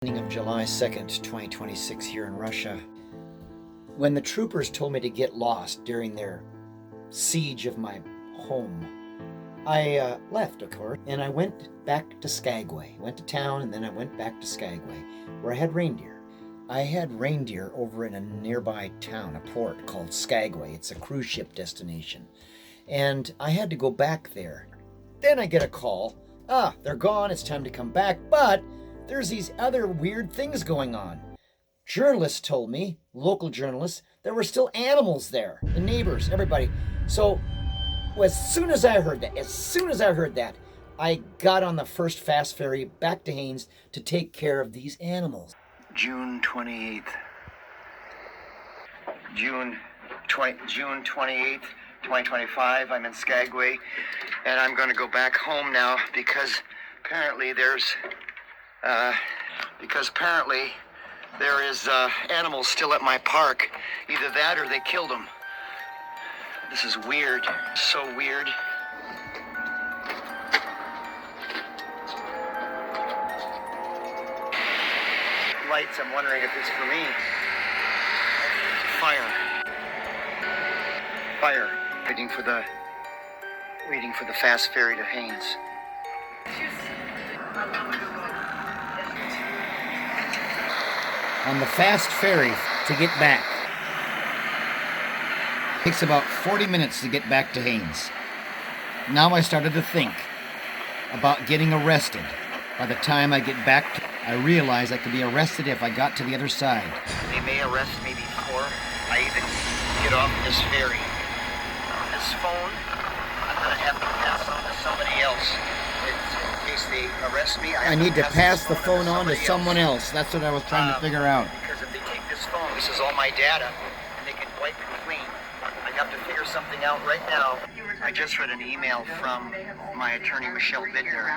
Of July 2nd, 2026 here in Russia. When the troopers told me to get lost during their siege of my home, I left, of course, and I went back to Skagway. Went to town and then I went back to Skagway, where I had reindeer. I had reindeer over in a nearby town, a port called Skagway. It's a cruise ship destination. And I had to go back there. Then I get a call. They're gone, it's time to come back, but there's these other weird things going on. Journalists told me, local journalists, there were still animals there, the neighbors, everybody. So as soon as I heard that, I got on the first fast ferry back to Haines to take care of these animals. June 28th. June 28th, 2025. I'm in Skagway, and I'm going to go back home now because apparently there is animals still at my park. Either that or they killed them. This is weird. So weird. Lights, I'm wondering if it's for me. Fire. Waiting for the fast ferry to Haines. On the fast ferry to get back. It takes about 40 minutes to get back to Haines. Now I started to think about getting arrested. By the time I get back, I realized I could be arrested if I got to the other side. They may arrest me before I even get off this ferry. This phone, I'm going to have to pass on to somebody else. In case they arrest me, I need to pass the phone on to someone else. That's what I was trying to figure out. Because if they take this phone, this is all my data, and they can wipe it clean. I have to figure something out right now. I just read an email from my attorney, Michelle Bidner.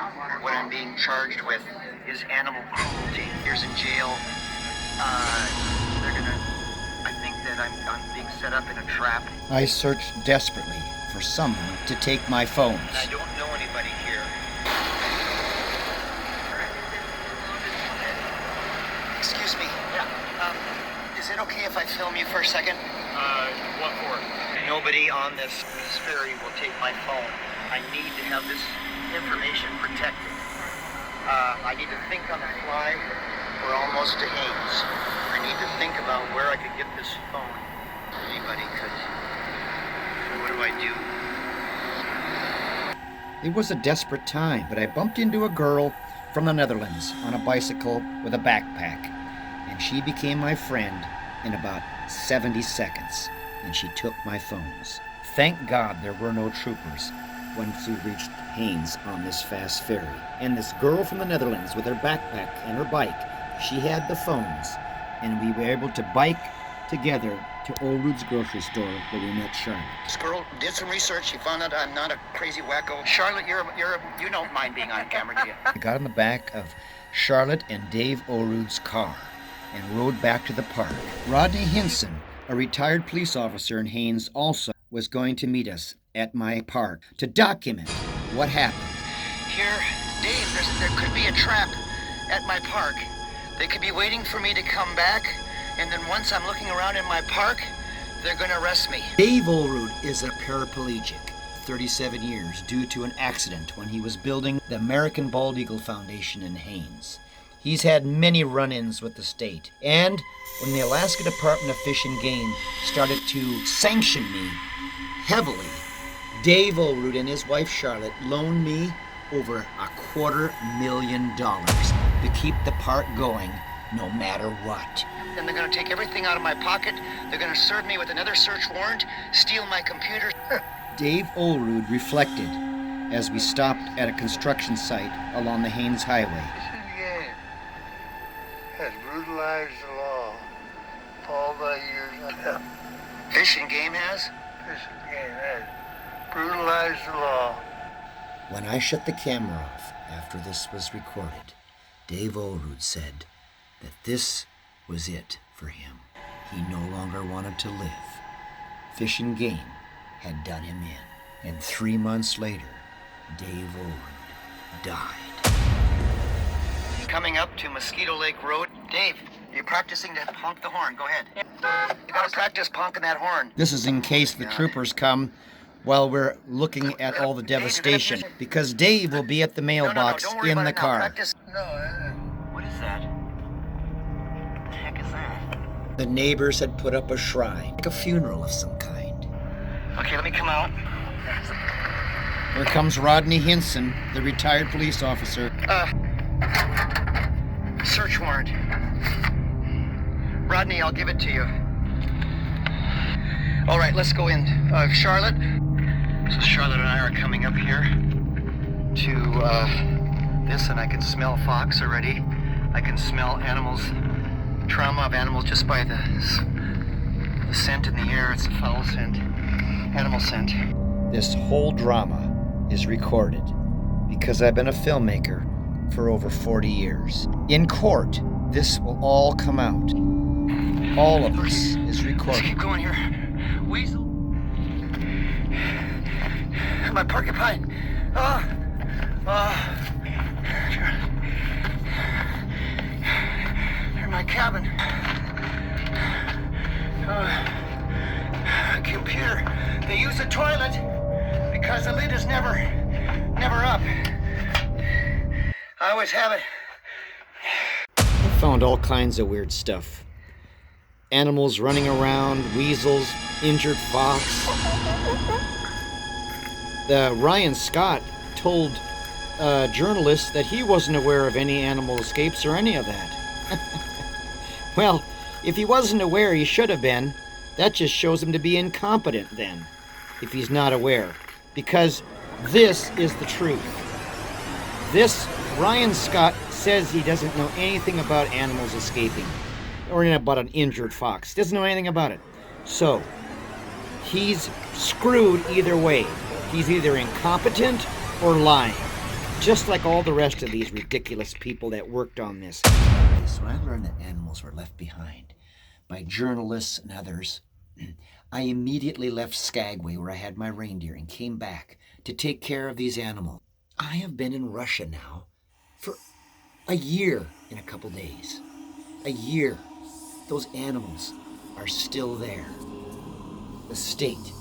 What I'm being charged with is animal cruelty. Years in jail. I think that I'm being set up in a trap. I searched desperately for someone to take my phones. I don't know anybody here. Excuse me. Yeah. Is it okay if I film you for a second? What for? Nobody on this ferry will take my phone. I need to have this information protected. I need to think on the fly. We're almost to Haines. I need to think about where I could get this phone. Anybody could. What do I do? It was a desperate time, but I bumped into a girl from the Netherlands on a bicycle with a backpack, and she became my friend in about 70 seconds, and she took my phones. Thank God there were no troopers once we reached Haines on this fast ferry. And this girl from the Netherlands with her backpack and her bike, she had the phones, and we were able to bike together to Olrud's grocery store where we met Charlotte. This girl did some research. She found out I'm not a crazy wacko. Charlotte, you don't mind being on camera, do you? I got in the back of Charlotte and Dave Olrud's car and rode back to the park. Rodney Hinson, a retired police officer in Haines, also was going to meet us at my park to document what happened. Here, Dave, there could be a trap at my park. They could be waiting for me to come back, and then once I'm looking around in my park, they're going to arrest me. Dave Olrud is a paraplegic, 37 years, due to an accident when he was building the American Bald Eagle Foundation in Haines. He's had many run-ins with the state, and when the Alaska Department of Fish and Game started to sanction me heavily, Dave Olrud and his wife Charlotte loaned me over $250,000 to keep the park going no matter what. Then they're going to take everything out of my pocket. They're going to serve me with another search warrant, steal my computer. Dave Olrud reflected as we stopped at a construction site along the Haines Highway. Has brutalized the law all the years. Fish and Game has? Fish and Game has brutalized the law. When I shut the camera off after this was recorded, Dave Olrud said that this was it for him. He no longer wanted to live. Fish and Game had done him in. And 3 months later, Dave Olrud died. coming up to Mosquito Lake Road. Dave, you're practicing to honk the horn. Go ahead. You gotta practice honking that horn. This is in case the troopers come while we're looking at all the devastation. Because Dave will be at the mailbox in the car. What is that? What the heck is that? The neighbors had put up a shrine, like a funeral of some kind. Okay, let me come out. Here comes Rodney Hinson, the retired police officer. Search warrant. Rodney, I'll give it to you. All right, let's go in. Charlotte? So Charlotte and I are coming up here to this, and I can smell fox already. I can smell animals, trauma of animals just by the scent in the air. It's a foul scent, animal scent. This whole drama is recorded because I've been a filmmaker for over 40 years. In court, this will all come out. All of this is recorded. Let's keep going here. Weasel. My porcupine. They're in my cabin. Computer. They use the toilet because the lid is never up. I always have it. I found all kinds of weird stuff. Animals running around, weasels, injured fox. Ryan Scott told journalists that he wasn't aware of any animal escapes or any of that. Well, if he wasn't aware, he should have been. That just shows him to be incompetent then, if he's not aware. Because this is the truth. Ryan Scott says he doesn't know anything about animals escaping, or about an injured fox. Doesn't know anything about it. So, he's screwed either way. He's either incompetent or lying. Just like all the rest of these ridiculous people that worked on this. So when I learned that animals were left behind by journalists and others, I immediately left Skagway, where I had my reindeer, and came back to take care of these animals. I have been in Russia now for a year in a couple days. A year. Those animals are still there. The state